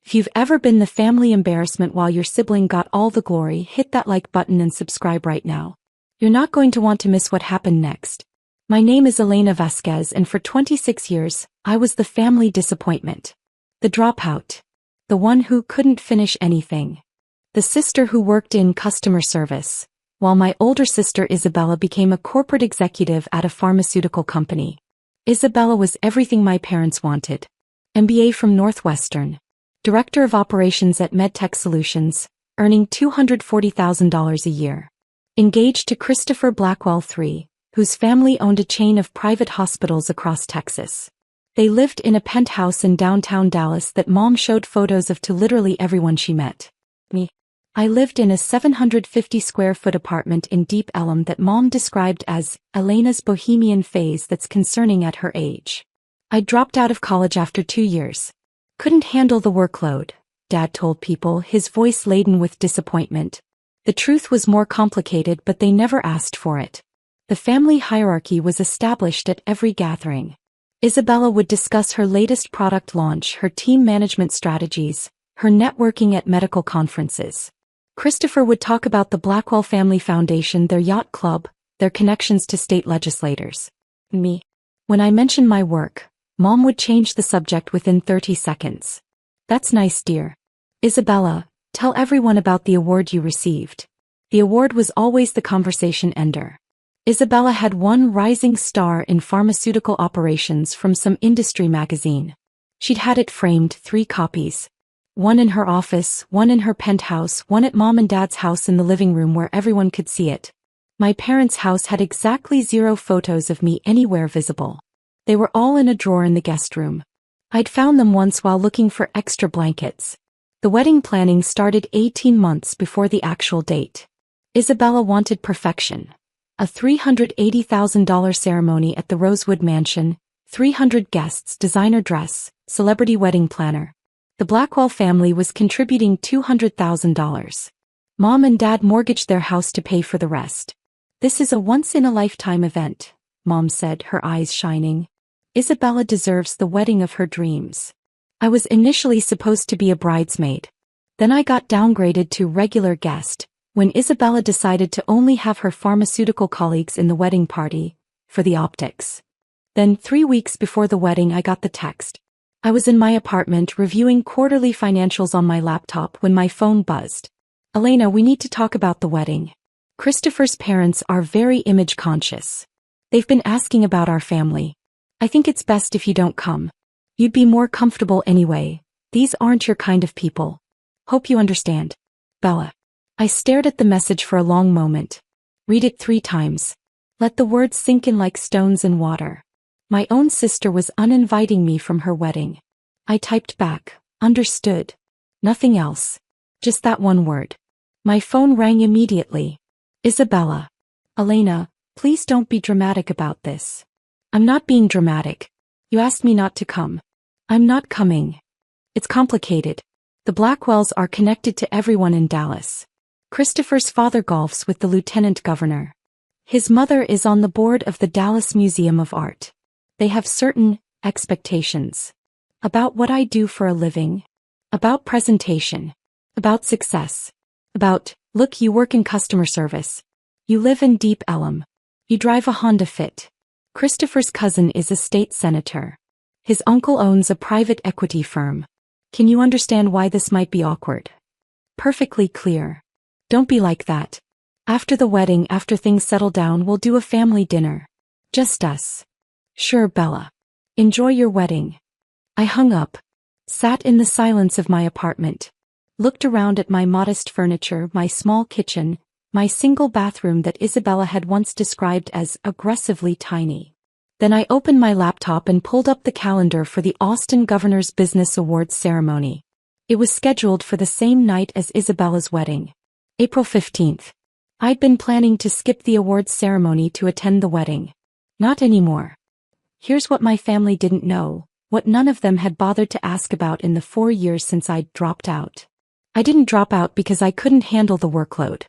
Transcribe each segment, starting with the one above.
If you've ever been the family embarrassment while your sibling got all the glory, hit that like button and subscribe right now. You're not going to want to miss what happened next. My name is Elena Vasquez, and for 26 years, I was the family disappointment. The dropout. The one who couldn't finish anything. The sister who worked in customer service, while my older sister Isabella became a corporate executive at a pharmaceutical company. Isabella was everything my parents wanted. MBA from Northwestern. Director of Operations at MedTech Solutions, earning $240,000 a year. Engaged to Christopher Blackwell III, whose family owned a chain of private hospitals across Texas. They lived in a penthouse in downtown Dallas that Mom showed photos of to literally everyone she met. Me. I lived in a 750-square-foot apartment in Deep Ellum that Mom described as Elena's bohemian phase that's concerning at her age. I dropped out of college after 2 years. Couldn't handle the workload, Dad told people, his voice laden with disappointment. The truth was more complicated, but they never asked for it. The family hierarchy was established at every gathering. Isabella would discuss her latest product launch, her team management strategies, her networking at medical conferences. Christopher would talk about the Blackwell Family Foundation, their yacht club, their connections to state legislators. Me. When I mentioned my work, Mom would change the subject within 30 seconds. That's nice, dear. Isabella, tell everyone about the award you received. The award was always the conversation ender. Isabella had won Rising Star in Pharmaceutical Operations from some industry magazine. She'd had it framed, 3 copies. One in her office, one in her penthouse, one at Mom and Dad's house in the living room where everyone could see it. My parents' house had exactly 0 photos of me anywhere visible. They were all in a drawer in the guest room. I'd found them once while looking for extra blankets. The wedding planning started 18 months before the actual date. Isabella wanted perfection. A $380,000 ceremony at the Rosewood Mansion, 300 guests, designer dress, celebrity wedding planner. The Blackwell family was contributing $200,000. Mom and Dad mortgaged their house to pay for the rest. This is a once-in-a-lifetime event, Mom said, her eyes shining. Isabella deserves the wedding of her dreams. I was initially supposed to be a bridesmaid. Then I got downgraded to regular guest, when Isabella decided to only have her pharmaceutical colleagues in the wedding party, for the optics. Then 3 weeks before the wedding I got the text. I was in my apartment reviewing quarterly financials on my laptop when my phone buzzed. Elena, we need to talk about the wedding. Christopher's parents are very image conscious. They've been asking about our family. I think it's best if you don't come. You'd be more comfortable anyway. These aren't your kind of people. Hope you understand. Bella. I stared at the message for a long moment. Read it 3 times. Let the words sink in like stones in water. My own sister was uninviting me from her wedding. I typed back, understood. Nothing else. Just that one word. My phone rang immediately. Isabella. Elena, please don't be dramatic about this. I'm not being dramatic. You asked me not to come. I'm not coming. It's complicated. The Blackwells are connected to everyone in Dallas. Christopher's father golfs with the lieutenant governor. His mother is on the board of the Dallas Museum of Art. They have certain expectations. About what I do for a living. About presentation. About success. About, look, you work in customer service. You live in Deep Ellum. You drive a Honda Fit. Christopher's cousin is a state senator. His uncle owns a private equity firm. Can you understand why this might be awkward? Perfectly clear. Don't be like that. After the wedding, after things settle down, we'll do a family dinner. Just us. Sure, Bella. Enjoy your wedding. I hung up. Sat in the silence of my apartment. Looked around at my modest furniture, my small kitchen, my single bathroom that Isabella had once described as aggressively tiny. Then I opened my laptop and pulled up the calendar for the Austin Governor's Business Awards ceremony. It was scheduled for the same night as Isabella's wedding. April 15th. I'd been planning to skip the awards ceremony to attend the wedding. Not anymore. Here's what my family didn't know, what none of them had bothered to ask about in the 4 years since I'd dropped out. I didn't drop out because I couldn't handle the workload.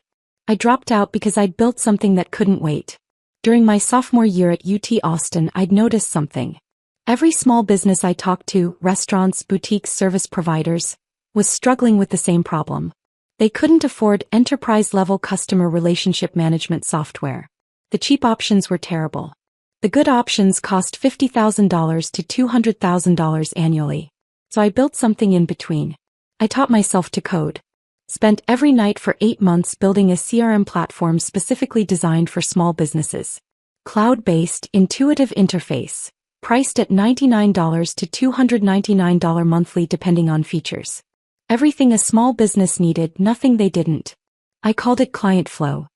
I dropped out because I'd built something that couldn't wait. During my sophomore year at UT Austin, I'd noticed something. Every small business I talked to, restaurants, boutiques, service providers, was struggling with the same problem. They couldn't afford enterprise-level customer relationship management software. The cheap options were terrible. The good options cost $50,000 to $200,000 annually. So I built something in between. I taught myself to code. Spent every night for 8 months building a CRM platform specifically designed for small businesses. Cloud-based, intuitive interface. Priced at $99 to $299 monthly depending on features. Everything a small business needed, nothing they didn't. I called it Client Flow.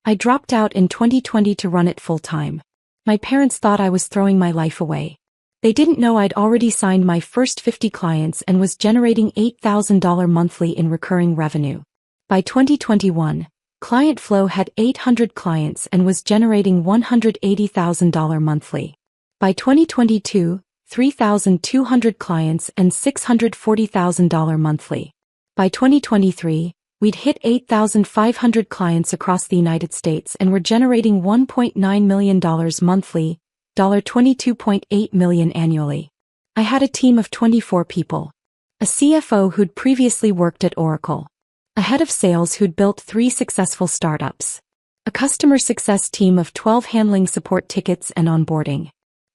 I dropped out in 2020 to run it full-time. My parents thought I was throwing my life away. They didn't know I'd already signed my first 50 clients and was generating $8,000 monthly in recurring revenue. By 2021, Client Flow had 800 clients and was generating $180,000 monthly. By 2022, 3,200 clients and $640,000 monthly. By 2023, we'd hit 8,500 clients across the United States and were generating $1.9 million monthly, $22.8 million annually. I had a team of 24 people. A CFO who'd previously worked at Oracle. A head of sales who'd built 3 successful startups. A customer success team of 12 handling support tickets and onboarding.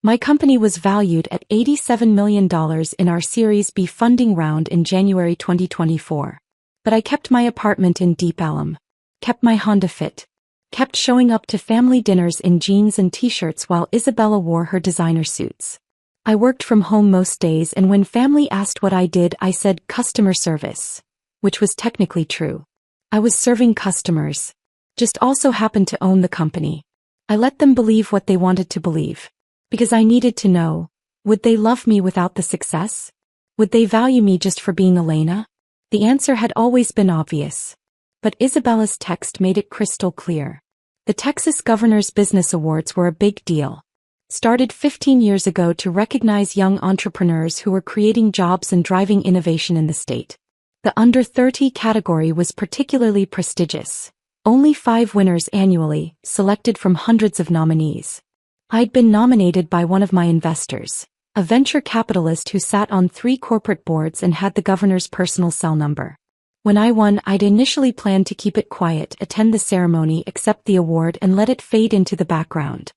My company was valued at $87 million in our Series B funding round in January 2024. But I kept my apartment in Deep Ellum. Kept my Honda Fit. Kept showing up to family dinners in jeans and t-shirts while Isabella wore her designer suits. I worked from home most days, and when family asked what I did, I said customer service. Which was technically true. I was serving customers. Just also happened to own the company. I let them believe what they wanted to believe. Because I needed to know, would they love me without the success? Would they value me just for being Elena? The answer had always been obvious. But Isabella's text made it crystal clear. The Texas Governor's Business Awards were a big deal. Started 15 years ago to recognize young entrepreneurs who were creating jobs and driving innovation in the state. The under 30 category was particularly prestigious. Only 5 winners annually, selected from hundreds of nominees. I'd been nominated by one of my investors, a venture capitalist who sat on 3 corporate boards and had the governor's personal cell number. When I won, I'd initially planned to keep it quiet, attend the ceremony, accept the award, and let it fade into the background.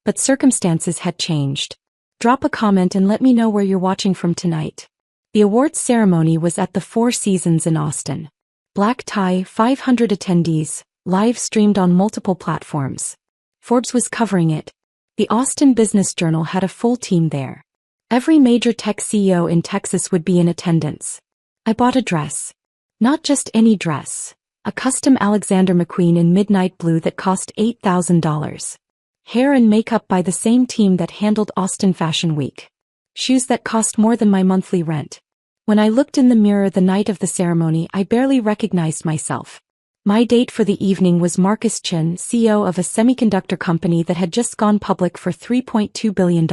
But circumstances had changed. Drop a comment and let me know where you're watching from tonight. The awards ceremony was at the Four Seasons in Austin. Black tie, 500 attendees, live streamed on multiple platforms. Forbes was covering it. The Austin Business Journal had a full team there. Every major tech CEO in Texas would be in attendance. I bought a dress. Not just any dress. A custom Alexander McQueen in midnight blue that cost $8,000. Hair and makeup by the same team that handled Austin Fashion Week. Shoes that cost more than my monthly rent. When I looked in the mirror the night of the ceremony, I barely recognized myself. My date for the evening was Marcus Chin, CEO of a semiconductor company that had just gone public for $3.2 billion.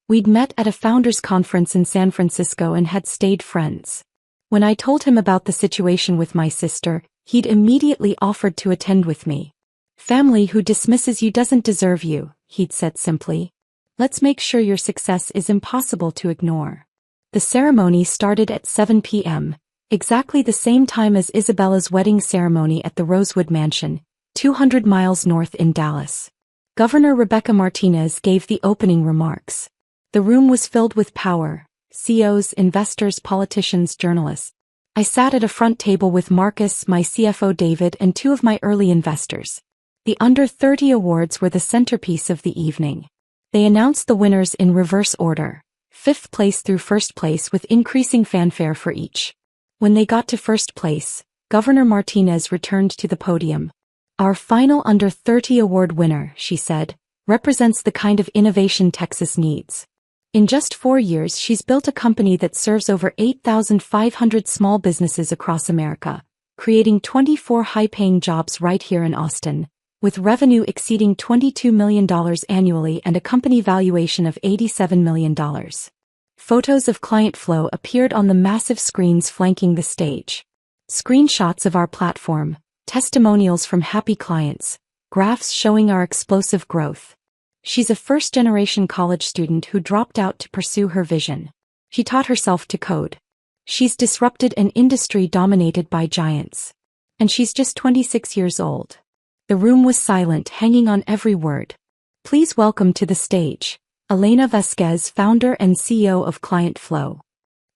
We'd met at a founders conference in San Francisco and had stayed friends. When I told him about the situation with my sister, he'd immediately offered to attend with me. Family who dismisses you doesn't deserve you, he'd said simply. Let's make sure your success is impossible to ignore. The ceremony started at 7 p.m., exactly the same time as Isabella's wedding ceremony at the Rosewood Mansion, 200 miles north in Dallas. Governor Rebecca Martinez gave the opening remarks. The room was filled with power, CEOs, investors, politicians, journalists. I sat at a front table with Marcus, my CFO David, and 2 of my early investors. The Under 30 awards were the centerpiece of the evening. They announced the winners in reverse order, 5th place through 1st place with increasing fanfare for each. When they got to 1st place, Governor Martinez returned to the podium. Our final Under 30 award winner, she said, represents the kind of innovation Texas needs. In just 4 years, she's built a company that serves over 8,500 small businesses across America, creating 24 high-paying jobs right here in Austin, with revenue exceeding $22 million annually and a company valuation of $87 million. Photos of Client Flow appeared on the massive screens flanking the stage. Screenshots of our platform, testimonials from happy clients, graphs showing our explosive growth. She's a first-generation college student who dropped out to pursue her vision. She taught herself to code. She's disrupted an industry dominated by giants. And she's just 26 years old. The room was silent, hanging on every word. Please welcome to the stage, Elena Vasquez, founder and CEO of Client Flow.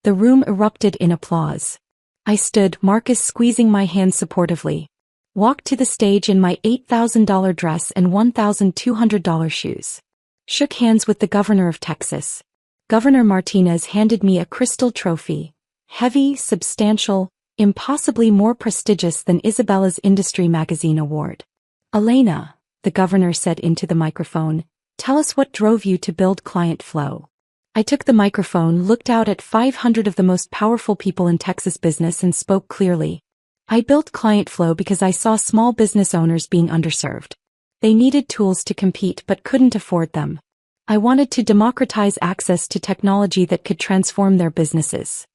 The room erupted in applause. I stood, Marcus squeezing my hand supportively. Walked to the stage in my $8,000 dress and $1,200 shoes. Shook hands with the governor of Texas. Governor Martinez handed me a crystal trophy. Heavy, substantial, impossibly more prestigious than Isabella's Industry Magazine award. Elena, the governor said into the microphone, tell us what drove you to build Client Flow. I took the microphone, looked out at 500 of the most powerful people in Texas business and spoke clearly. I built Client Flow because I saw small business owners being underserved. They needed tools to compete but couldn't afford them. I wanted to democratize access to technology that could transform their businesses.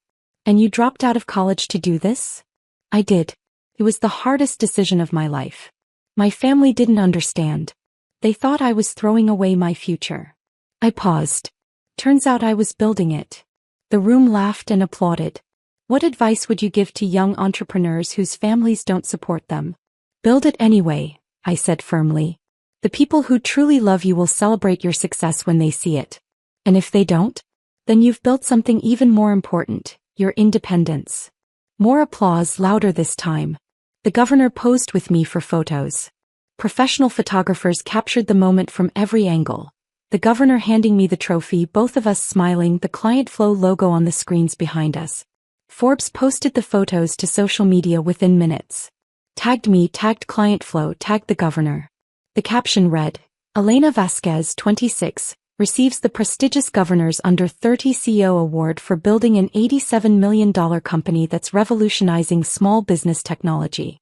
And you dropped out of college to do this? I did. It was the hardest decision of my life. My family didn't understand. They thought I was throwing away my future. I paused. Turns out I was building it. The room laughed and applauded. What advice would you give to young entrepreneurs whose families don't support them? Build it anyway, I said firmly. The people who truly love you will celebrate your success when they see it. And if they don't? Then you've built something even more important, your independence. More applause, louder this time. The governor posed with me for photos. Professional photographers captured the moment from every angle. The governor handing me the trophy, both of us smiling, the Client Flow logo on the screens behind us. Forbes posted the photos to social media within minutes. Tagged me, tagged Client Flow, tagged the governor. The caption read, Elena Vasquez, 26, receives the prestigious Governors Under 30 CEO Award for building an $87 million company that's revolutionizing small business technology.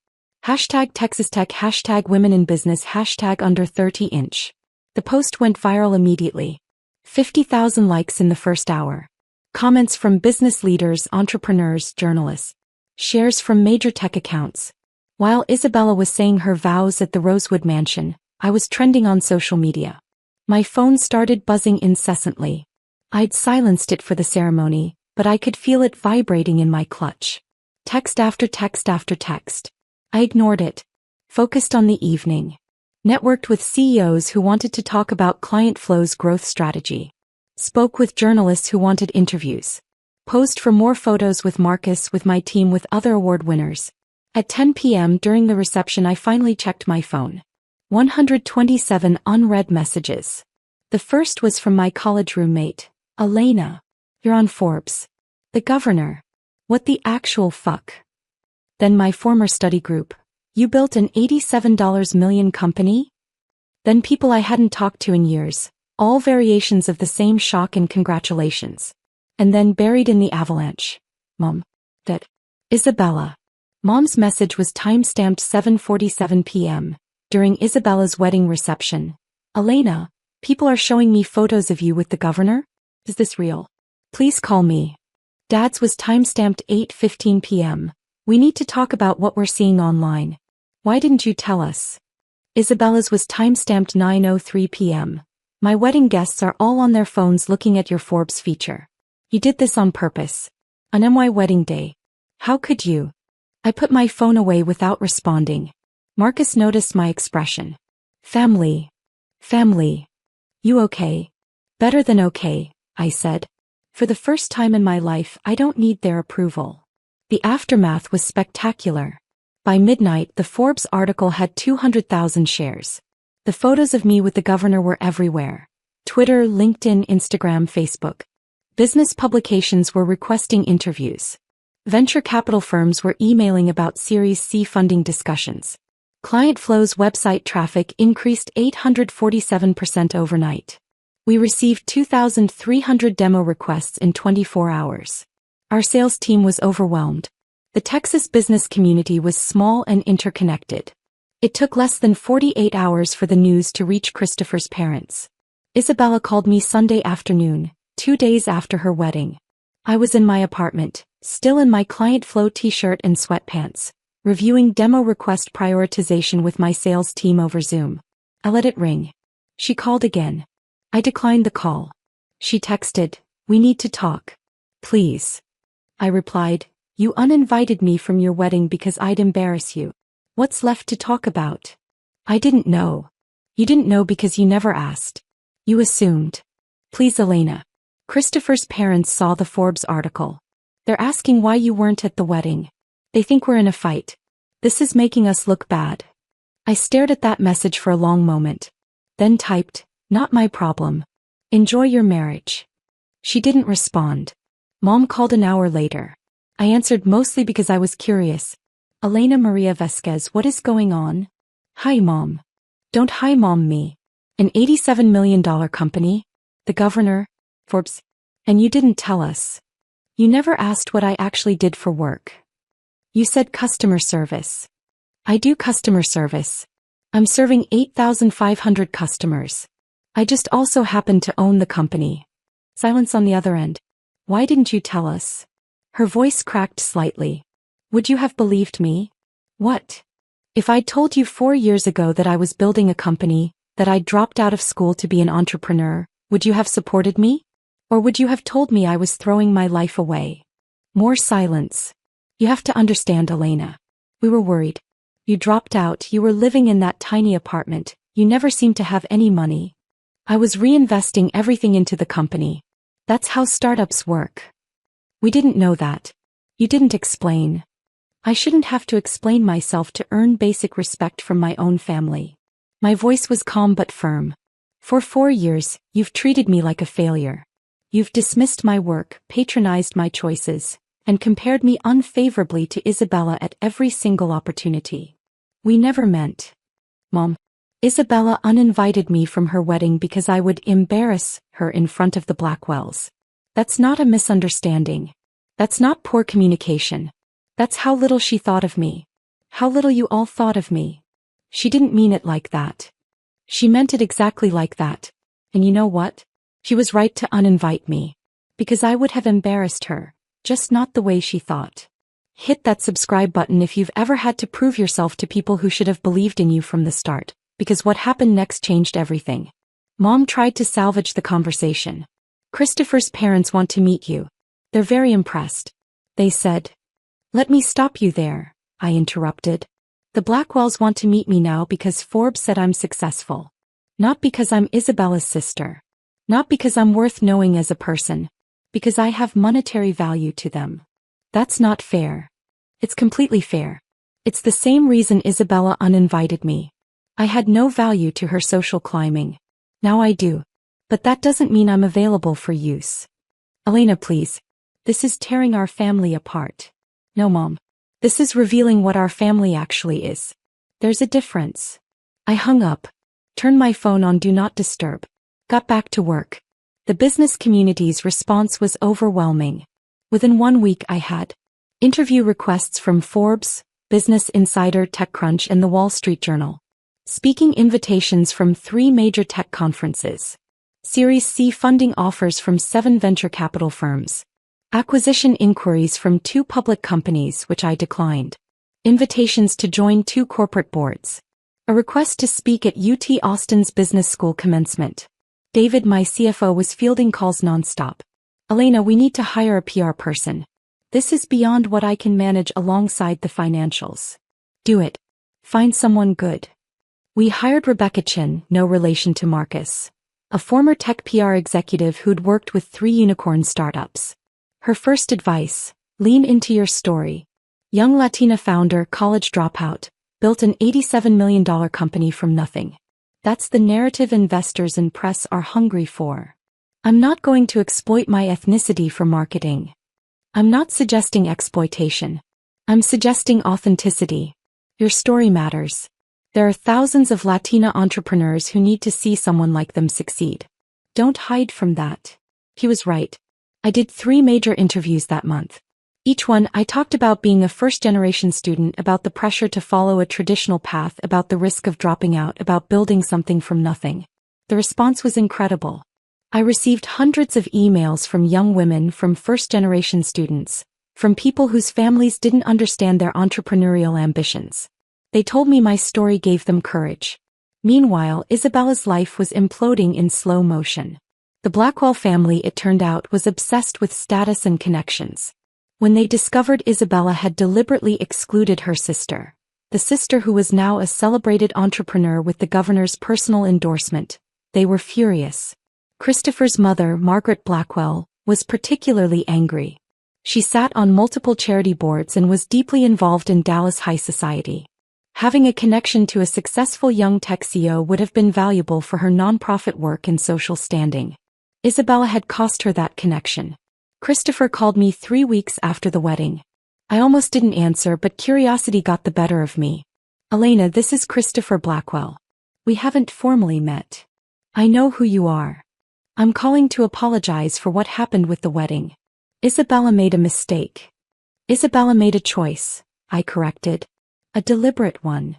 Hashtag Texas Tech, hashtag Women in Business, hashtag Under 30 Inch. The post went viral immediately. 50,000 likes in the first hour. Comments from business leaders, entrepreneurs, journalists. Shares from major tech accounts. While Isabella was saying her vows at the Rosewood Mansion, I was trending on social media. My phone started buzzing incessantly. I'd silenced it for the ceremony, but I could feel it vibrating in my clutch. Text after text after text. I ignored it. Focused on the evening. Networked with CEOs who wanted to talk about Client Flow's growth strategy. Spoke with journalists who wanted interviews. Posed for more photos with Marcus, with my team, with other award winners. At 10 p.m. during the reception I finally checked my phone. 127 unread messages. The first was from my college roommate. Elena. You're on Forbes. The governor. What the actual fuck? Then my former study group. You built an $87 million company? Then people I hadn't talked to in years, all variations of the same shock and congratulations. And then buried in the avalanche. Mom. That. Isabella. Mom's message was time-stamped 7:47 p.m. during Isabella's wedding reception. Elena, people are showing me photos of you with the governor? Is this real? Please call me. Dad's was time-stamped 8:15 p.m. We need to talk about what we're seeing online. Why didn't you tell us? Isabella's was time-stamped 9:03 p.m. My wedding guests are all on their phones looking at your Forbes feature. You did this on purpose. On my wedding day. How could you? I put my phone away without responding. Marcus noticed my expression. Family. Family. You okay? Better than okay, I said. For the first time in my life, I don't need their approval. The aftermath was spectacular. By midnight, the Forbes article had 200,000 shares. The photos of me with the governor were everywhere. Twitter, LinkedIn, Instagram, Facebook. Business publications were requesting interviews. Venture capital firms were emailing about Series C funding discussions. Client Flow's website traffic increased 847% overnight. We received 2,300 demo requests in 24 hours. Our sales team was overwhelmed. The Texas business community was small and interconnected. It took less than 48 hours for the news to reach Christopher's parents. Isabella called me Sunday afternoon, 2 days after her wedding. I was in my apartment, still in my Client Flow t-shirt and sweatpants, reviewing demo request prioritization with my sales team over Zoom. I let it ring. She called again. I declined the call. She texted, "We need to talk. Please." I replied. You uninvited me from your wedding because I'd embarrass you. What's left to talk about? I didn't know. You didn't know because you never asked. You assumed. Please, Elena. Christopher's parents saw the Forbes article. They're asking why you weren't at the wedding. They think we're in a fight. This is making us look bad. I stared at that message for a long moment. Then typed, not my problem. Enjoy your marriage. She didn't respond. Mom called an hour later. I answered mostly because I was curious. Elena Maria Vasquez, what is going on? Hi, Mom. Don't hi, Mom me. An $87 million company? The governor? Forbes? And you didn't tell us. You never asked what I actually did for work. You said customer service. I do customer service. I'm serving 8,500 customers. I just also happen to own the company. Silence on the other end. Why didn't you tell us? Her voice cracked slightly. Would you have believed me? What? If I'd told you 4 years ago that I was building a company, that I'd dropped out of school to be an entrepreneur, would you have supported me? Or would you have told me I was throwing my life away? More silence. You have to understand, Elena. We were worried. You dropped out, you were living in that tiny apartment, you never seemed to have any money. I was reinvesting everything into the company. That's how startups work. We didn't know that. You didn't explain. I shouldn't have to explain myself to earn basic respect from my own family. My voice was calm but firm. For 4 years, you've treated me like a failure. You've dismissed my work, patronized my choices, and compared me unfavorably to Isabella at every single opportunity. We never meant. Mom. Isabella uninvited me from her wedding because I would embarrass her in front of the Blackwells. That's not a misunderstanding. That's not poor communication. That's how little she thought of me. How little you all thought of me. She didn't mean it like that. She meant it exactly like that. And you know what? She was right to uninvite me. Because I would have embarrassed her, just not the way she thought. Hit that subscribe button if you've ever had to prove yourself to people who should have believed in you from the start, because what happened next changed everything. Mom tried to salvage the conversation. Christopher's parents want to meet you. They're very impressed. They said. Let me stop you there, I interrupted. The Blackwells want to meet me now because Forbes said I'm successful. Not because I'm Isabella's sister. Not because I'm worth knowing as a person. Because I have monetary value to them. That's not fair. It's completely fair. It's the same reason Isabella uninvited me. I had no value to her social climbing. Now I do. But that doesn't mean I'm available for use. Elena, please. This is tearing our family apart. No, Mom. This is revealing what our family actually is. There's a difference. I hung up. Turned my phone on Do Not Disturb. Got back to work. The business community's response was overwhelming. Within 1 week I had interview requests from Forbes, Business Insider, TechCrunch, and The Wall Street Journal. Speaking invitations from 3 major tech conferences. Series C funding offers from 7 venture capital firms. Acquisition inquiries from 2 public companies which I declined. Invitations to join 2 corporate boards. A request to speak at UT Austin's business school commencement. David, my CFO, was fielding calls nonstop. Elena, we need to hire a PR person. This is beyond what I can manage alongside the financials. Do it. Find someone good. We hired Rebecca Chin, no relation to Marcus. A former tech PR executive who'd worked with 3 unicorn startups. Her first advice, lean into your story. Young Latina founder, college dropout, built an $87 million company from nothing. That's the narrative investors and press are hungry for. I'm not going to exploit my ethnicity for marketing. I'm not suggesting exploitation. I'm suggesting authenticity. Your story matters. There are thousands of Latina entrepreneurs who need to see someone like them succeed. Don't hide from that. He was right. I did 3 major interviews that month. Each one I talked about being a first-generation student, about the pressure to follow a traditional path, about the risk of dropping out, about building something from nothing. The response was incredible. I received hundreds of emails from young women, from first-generation students, from people whose families didn't understand their entrepreneurial ambitions. They told me my story gave them courage. Meanwhile, Isabella's life was imploding in slow motion. The Blackwell family, it turned out, was obsessed with status and connections. When they discovered Isabella had deliberately excluded her sister, the sister who was now a celebrated entrepreneur with the governor's personal endorsement, they were furious. Christopher's mother, Margaret Blackwell, was particularly angry. She sat on multiple charity boards and was deeply involved in Dallas high society. Having a connection to a successful young tech CEO would have been valuable for her nonprofit work and social standing. Isabella had cost her that connection. Christopher called me 3 weeks after the wedding. I almost didn't answer, but curiosity got the better of me. Elena, this is Christopher Blackwell. We haven't formally met. I know who you are. I'm calling to apologize for what happened with the wedding. Isabella made a mistake. Isabella made a choice, I corrected. A deliberate one.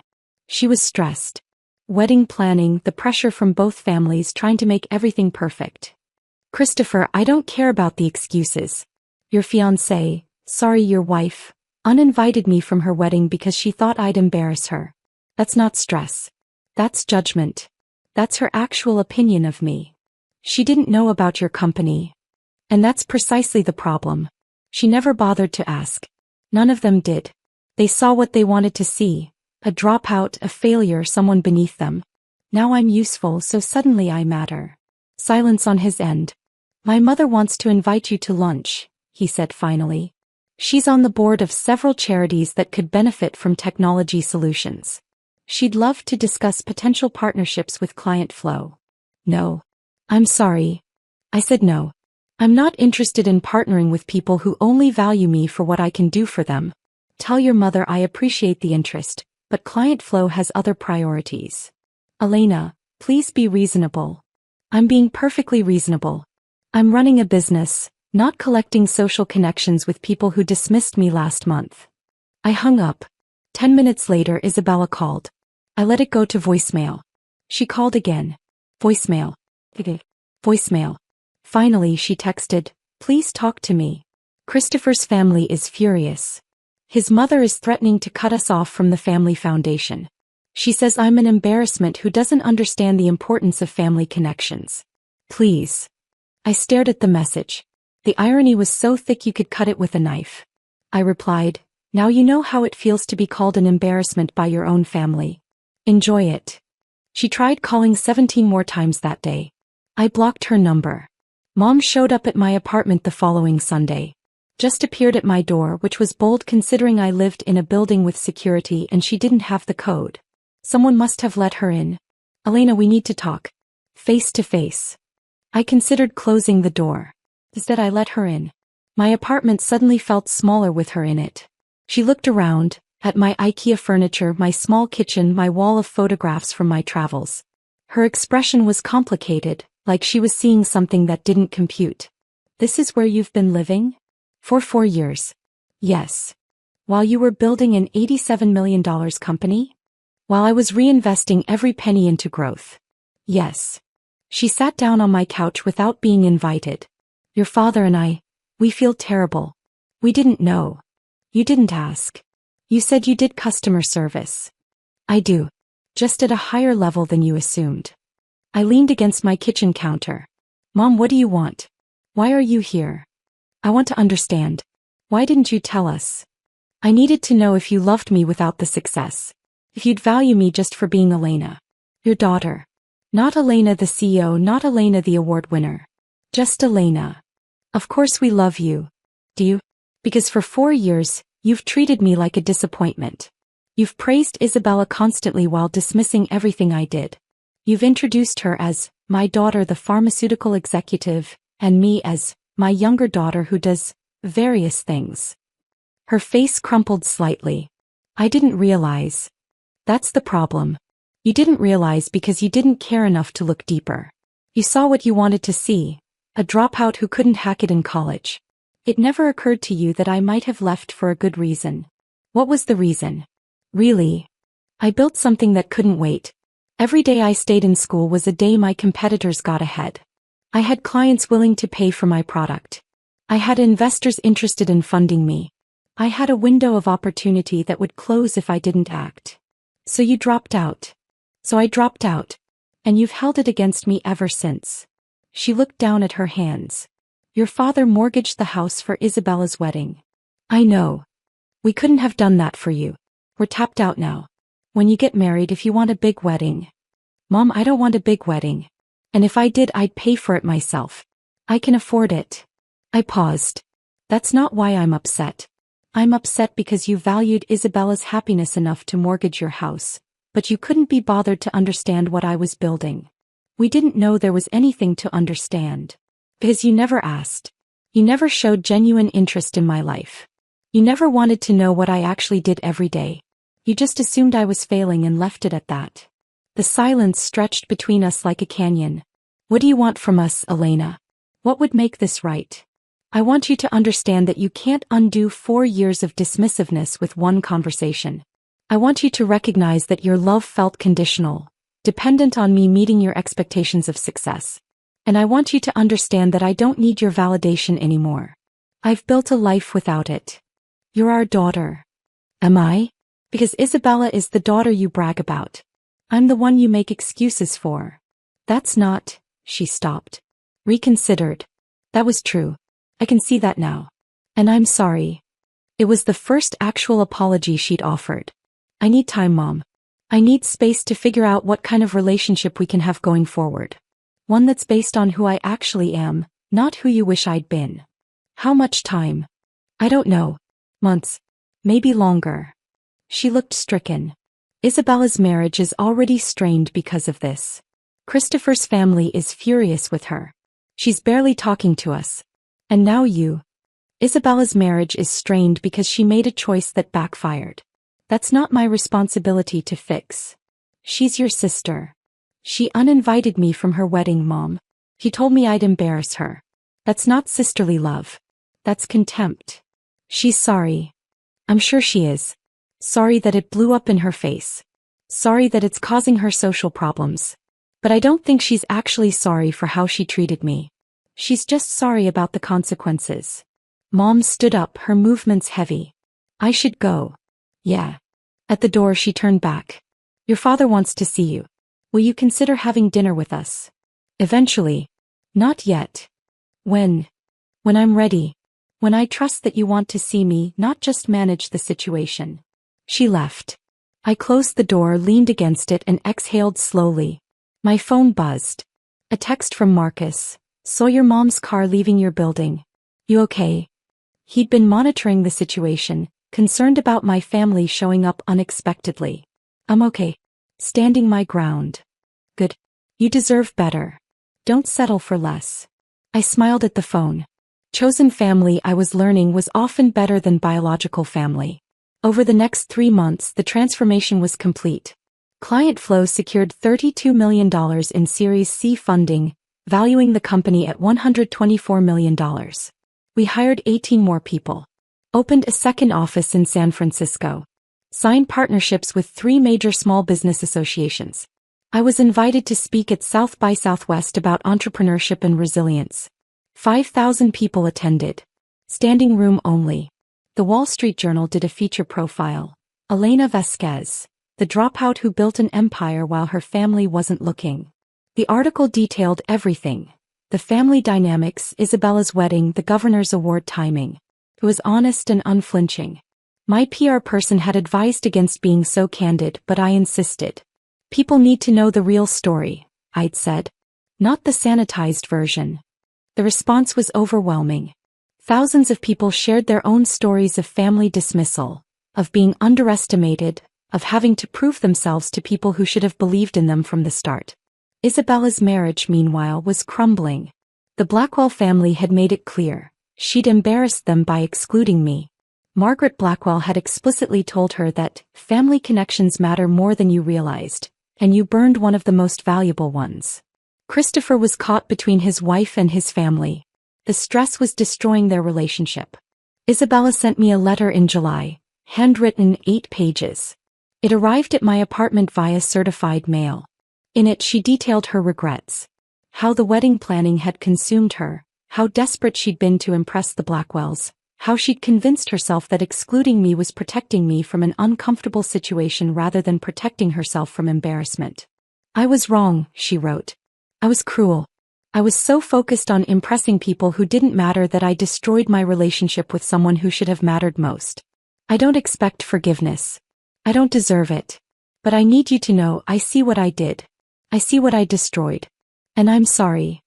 She was stressed. Wedding planning, the pressure from both families trying to make everything perfect. Christopher, I don't care about the excuses. Your fiancée, sorry your wife, uninvited me from her wedding because she thought I'd embarrass her. That's not stress. That's judgment. That's her actual opinion of me. She didn't know about your company. And that's precisely the problem. She never bothered to ask. None of them did. They saw what they wanted to see. A dropout, a failure, someone beneath them. Now I'm useful, so suddenly I matter. Silence on his end. My mother wants to invite you to lunch, he said finally. She's on the board of several charities that could benefit from technology solutions. She'd love to discuss potential partnerships with client flow. No. I'm sorry. I said no. I'm not interested in partnering with people who only value me for what I can do for them. Tell your mother I appreciate the interest, but client flow has other priorities. Elena, please be reasonable. I'm being perfectly reasonable. I'm running a business, not collecting social connections with people who dismissed me last month. I hung up. 10 minutes later, Isabella called. I let it go to voicemail. She called again. Voicemail. Voicemail. Finally, she texted, please talk to me. Christopher's family is furious. His mother is threatening to cut us off from the family foundation. She says I'm an embarrassment who doesn't understand the importance of family connections. Please. I stared at the message. The irony was so thick you could cut it with a knife. I replied, now you know how it feels to be called an embarrassment by your own family. Enjoy it. She tried calling 17 more times that day. I blocked her number. Mom showed up at my apartment the following Sunday. Just appeared at my door, which was bold considering I lived in a building with security and she didn't have the code. Someone must have let her in. Elena, we need to talk. Face to face. I considered closing the door. Instead, I let her in. My apartment suddenly felt smaller with her in it. She looked around, at my IKEA furniture, my small kitchen, my wall of photographs from my travels. Her expression was complicated, like she was seeing something that didn't compute. This is where you've been living? For 4 years. Yes. While you were building an $87 million company? While I was reinvesting every penny into growth. Yes. She sat down on my couch without being invited. Your father and I, we feel terrible. We didn't know. You didn't ask. You said you did customer service. I do. Just at a higher level than you assumed. I leaned against my kitchen counter. Mom, what do you want? Why are you here? I want to understand. Why didn't you tell us? I needed to know if you loved me without the success. If you'd value me just for being Elena. Your daughter. Not Elena the CEO, not Elena the award winner. Just Elena. Of course we love you. Do you? Because for 4 years, you've treated me like a disappointment. You've praised Isabella constantly while dismissing everything I did. You've introduced her as my daughter, the pharmaceutical executive, and me as my younger daughter who does various things. Her face crumpled slightly. I didn't realize. That's the problem. You didn't realize because you didn't care enough to look deeper. You saw what you wanted to see, a dropout who couldn't hack it in college. It never occurred to you that I might have left for a good reason. What was the reason? Really? I built something that couldn't wait. Every day I stayed in school was a day my competitors got ahead. I had clients willing to pay for my product. I had investors interested in funding me. I had a window of opportunity that would close if I didn't act. So you dropped out. So I dropped out. And you've held it against me ever since. She looked down at her hands. Your father mortgaged the house for Isabella's wedding. I know. We couldn't have done that for you. We're tapped out now. When you get married, if you want a big wedding. Mom, I don't want a big wedding. And if I did, I'd pay for it myself. I can afford it. I paused. That's not why I'm upset. I'm upset because you valued Isabella's happiness enough to mortgage your house, but you couldn't be bothered to understand what I was building. We didn't know there was anything to understand. Because you never asked. You never showed genuine interest in my life. You never wanted to know what I actually did every day. You just assumed I was failing and left it at that. The silence stretched between us like a canyon. What do you want from us, Elena? What would make this right? I want you to understand that you can't undo 4 years of dismissiveness with one conversation. I want you to recognize that your love felt conditional, dependent on me meeting your expectations of success. And I want you to understand that I don't need your validation anymore. I've built a life without it. You're our daughter. Am I? Because Isabella is the daughter you brag about. I'm the one you make excuses for. That's not, she stopped. Reconsidered. That was true. I can see that now. And I'm sorry. It was the first actual apology she'd offered. I need time, Mom. I need space to figure out what kind of relationship we can have going forward. One that's based on who I actually am, not who you wish I'd been. How much time? I don't know. Months. Maybe longer. She looked stricken. Isabella's marriage is already strained because of this. Christopher's family is furious with her. She's barely talking to us. And now you. Isabella's marriage is strained because she made a choice that backfired. That's not my responsibility to fix. She's your sister. She uninvited me from her wedding, Mom. He told me I'd embarrass her. That's not sisterly love. That's contempt. She's sorry. I'm sure she is. Sorry that it blew up in her face. Sorry that it's causing her social problems. But I don't think she's actually sorry for how she treated me. She's just sorry about the consequences. Mom stood up, her movements heavy. I should go. Yeah. At the door she turned back. Your father wants to see you. Will you consider having dinner with us? Eventually. Not yet. When? When I'm ready. When I trust that you want to see me, not just manage the situation. She left. I closed the door, leaned against it, and exhaled slowly. My phone buzzed. A text from Marcus. Saw your mom's car leaving your building. You okay? He'd been monitoring the situation, concerned about my family showing up unexpectedly. I'm okay. Standing my ground. Good. You deserve better. Don't settle for less. I smiled at the phone. Chosen family, I was learning, was often better than biological family. Over the next 3 months, the transformation was complete. Client Flow secured $32 million in Series C funding, valuing the company at $124 million. We hired 18 more people. Opened a second office in San Francisco. Signed partnerships with 3 major small business associations. I was invited to speak at South by Southwest about entrepreneurship and resilience. 5,000 people attended. Standing room only. The Wall Street Journal did a feature profile. Elena Vasquez, the dropout who built an empire while her family wasn't looking. The article detailed everything. The family dynamics, Isabella's wedding, the governor's award timing. It was honest and unflinching. My PR person had advised against being so candid, but I insisted. People need to know the real story, I'd said. Not the sanitized version. The response was overwhelming. Thousands of people shared their own stories of family dismissal, of being underestimated, of having to prove themselves to people who should have believed in them from the start. Isabella's marriage, meanwhile, was crumbling. The Blackwell family had made it clear. She'd embarrassed them by excluding me. Margaret Blackwell had explicitly told her that family connections matter more than you realized, and you burned one of the most valuable ones. Christopher was caught between his wife and his family. The stress was destroying their relationship. Isabella sent me a letter in July, handwritten, 8 pages. It arrived at my apartment via certified mail. In it she detailed her regrets. How the wedding planning had consumed her, how desperate she'd been to impress the Blackwells, how she'd convinced herself that excluding me was protecting me from an uncomfortable situation rather than protecting herself from embarrassment. I was wrong, she wrote. I was cruel. I was so focused on impressing people who didn't matter that I destroyed my relationship with someone who should have mattered most. I don't expect forgiveness. I don't deserve it. But I need you to know I see what I did. I see what I destroyed. And I'm sorry.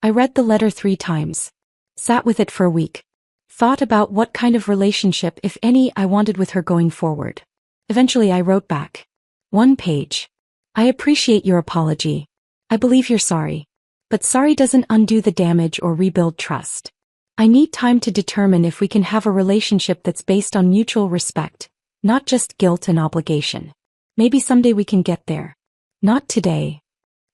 I read the letter 3 times. Sat with it for a week. Thought about what kind of relationship, if any, I wanted with her going forward. Eventually I wrote back. 1 page. I appreciate your apology. I believe you're sorry. But sorry doesn't undo the damage or rebuild trust. I need time to determine if we can have a relationship that's based on mutual respect, not just guilt and obligation. Maybe someday we can get there. Not today.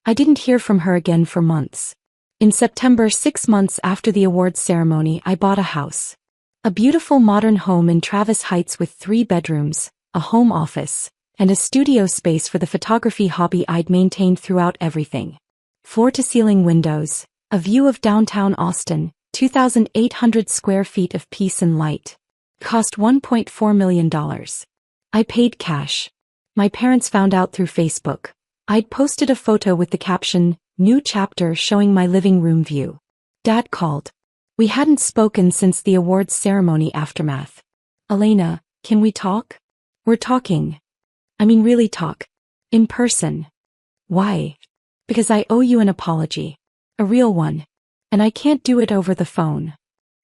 I didn't hear from her again for months. In September, 6 months after the awards ceremony, I bought a house. A beautiful modern home in Travis Heights with 3 bedrooms, a home office, and a studio space for the photography hobby I'd maintained throughout everything. Floor-to-ceiling windows, a view of downtown Austin, 2,800 square feet of peace and light. Cost $1.4 million. I paid cash. My parents found out through Facebook. I'd posted a photo with the caption, "New chapter," showing my living room view. Dad called. We hadn't spoken since the awards ceremony aftermath. "Elena, can we talk?" "We're talking. I mean really talk. In person." "Why?" "Because I owe you an apology. A real one. And I can't do it over the phone."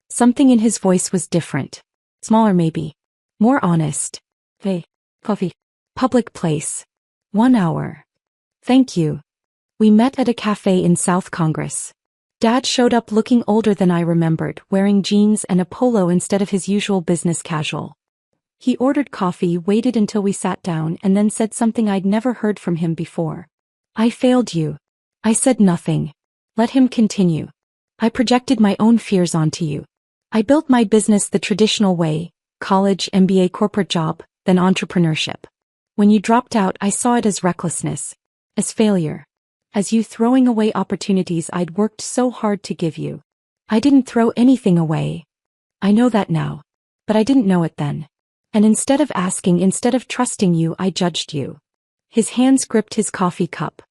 Something in his voice was different. Smaller maybe. More honest. "Hey, coffee. Public place. 1 hour. Thank you." We met at a cafe in South Congress. Dad showed up looking older than I remembered, wearing jeans and a polo instead of his usual business casual. He ordered coffee, waited until we sat down, and then said something I'd never heard from him before. "I failed you." I said nothing. Let him continue. "I projected my own fears onto you. I built my business the traditional way, college, MBA, corporate job, then entrepreneurship. When you dropped out, I saw it as recklessness, as failure, as you throwing away opportunities I'd worked so hard to give you. I didn't throw anything away. I know that now. But I didn't know it then. And instead of asking, instead of trusting you, I judged you." His hands gripped his coffee cup.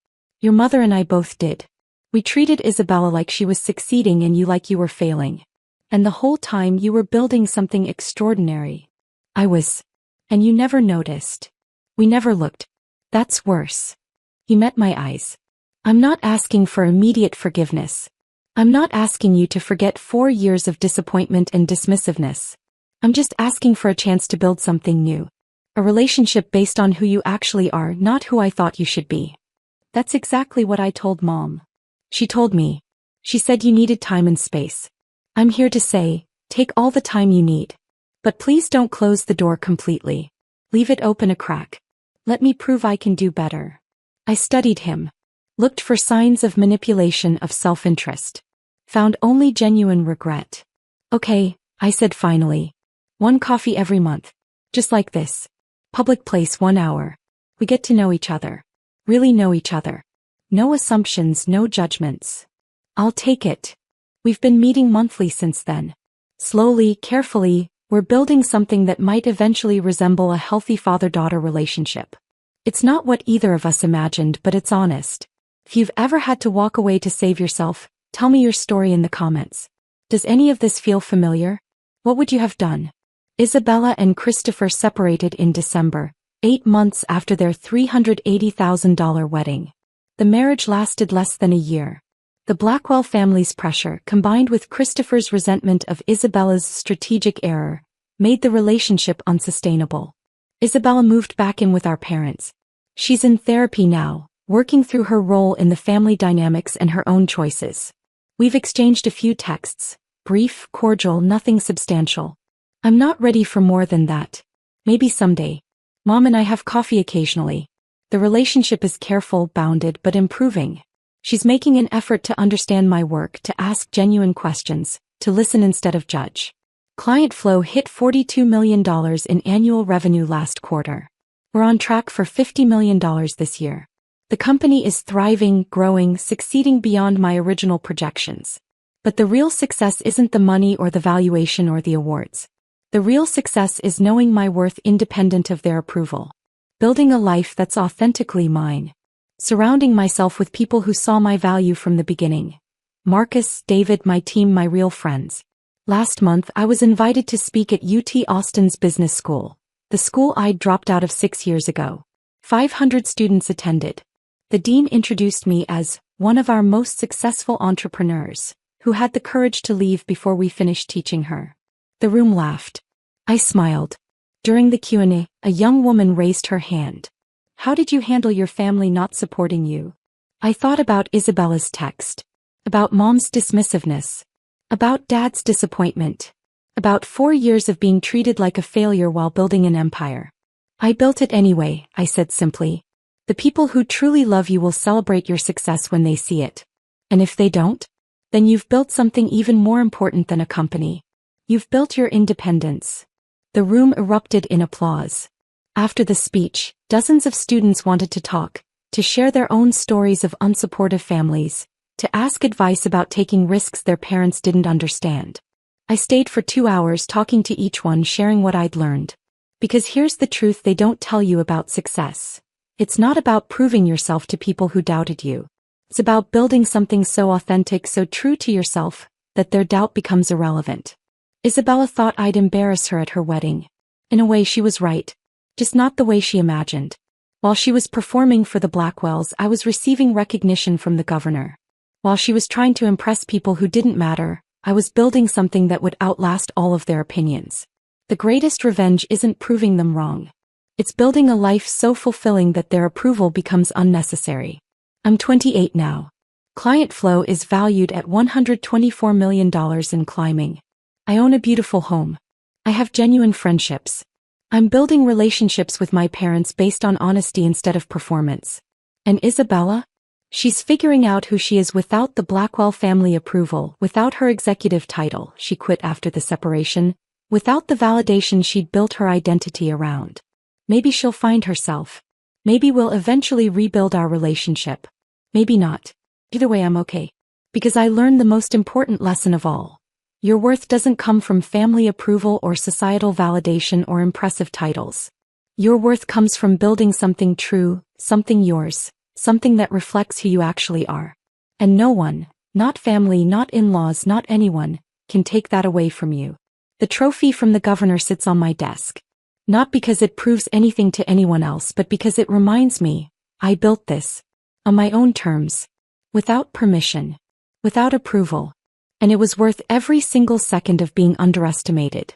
"Your mother and I both did. We treated Isabella like she was succeeding and you like you were failing. And the whole time you were building something extraordinary. I was. And you never noticed. We never looked. That's worse." He met my eyes. "I'm not asking for immediate forgiveness. I'm not asking you to forget 4 years of disappointment and dismissiveness. I'm just asking for a chance to build something new. A relationship based on who you actually are, not who I thought you should be." That's exactly what I told Mom. She told me. She said you needed time and space. I'm here to say, take all the time you need. But please don't close the door completely. Leave it open a crack. Let me prove I can do better. I studied him. Looked for signs of manipulation, of self-interest. Found only genuine regret. "Okay," I said finally. 1 coffee every month. Just like this. Public place, 1 hour. We get to know each other. Really know each other. No assumptions, no judgments. I'll take it. We've been meeting monthly since then. Slowly, carefully, we're building something that might eventually resemble a healthy father-daughter relationship. It's not what either of us imagined, but it's honest. If you've ever had to walk away to save yourself, tell me your story in the comments. Does any of this feel familiar? What would you have done? Isabella and Christopher separated in December, 8 months after their $380,000 wedding. The marriage lasted less than a year. The Blackwell family's pressure, combined with Christopher's resentment of Isabella's strategic error, made the relationship unsustainable. Isabella moved back in with our parents. She's in therapy now, working through her role in the family dynamics and her own choices. We've exchanged a few texts, brief, cordial, nothing substantial. I'm not ready for more than that. Maybe someday. Mom and I have coffee occasionally. The relationship is careful, bounded, but improving. She's making an effort to understand my work, to ask genuine questions, to listen instead of judge. Client flow hit $42 million in annual revenue last quarter. We're on track for $50 million this year. The company is thriving, growing, succeeding beyond my original projections. But the real success isn't the money or the valuation or the awards. The real success is knowing my worth independent of their approval. Building a life that's authentically mine. Surrounding myself with people who saw my value from the beginning. Marcus, David, my team, my real friends. Last month I was invited to speak at UT Austin's business school, the school I'd dropped out of 6 years ago. 500 students attended. The dean introduced me as one of our most successful entrepreneurs, who had the courage to leave before we finished teaching her. The room laughed. I smiled. During the Q&A, a young woman raised her hand. How did you handle your family not supporting you? I thought about Isabella's text. About mom's dismissiveness. About dad's disappointment. About 4 years of being treated like a failure while building an empire. I built it anyway, I said simply. The people who truly love you will celebrate your success when they see it. And if they don't? Then you've built something even more important than a company. You've built your independence. The room erupted in applause. After the speech, dozens of students wanted to talk, to share their own stories of unsupportive families, to ask advice about taking risks their parents didn't understand. I stayed for 2 hours talking to each one, sharing what I'd learned. Because here's the truth they don't tell you about success. It's not about proving yourself to people who doubted you. It's about building something so authentic, so true to yourself, that their doubt becomes irrelevant. Isabella thought I'd embarrass her at her wedding. In a way she was right. Just not the way she imagined. While she was performing for the Blackwells, I was receiving recognition from the governor. While she was trying to impress people who didn't matter, I was building something that would outlast all of their opinions. The greatest revenge isn't proving them wrong. It's building a life so fulfilling that their approval becomes unnecessary. I'm 28 now. Client flow is valued at $124 million in climbing. I own a beautiful home. I have genuine friendships. I'm building relationships with my parents based on honesty instead of performance. And Isabella? She's figuring out who she is without the Blackwell family approval, without her executive title she quit after the separation, without the validation she'd built her identity around. Maybe she'll find herself. Maybe we'll eventually rebuild our relationship. Maybe not. Either way I'm okay. Because I learned the most important lesson of all. Your worth doesn't come from family approval or societal validation or impressive titles. Your worth comes from building something true, something yours, something that reflects who you actually are. And no one, not family, not in-laws, not anyone, can take that away from you. The trophy from the governor sits on my desk. Not because it proves anything to anyone else, but because it reminds me, I built this. On my own terms. Without permission. Without approval. And it was worth every single second of being underestimated.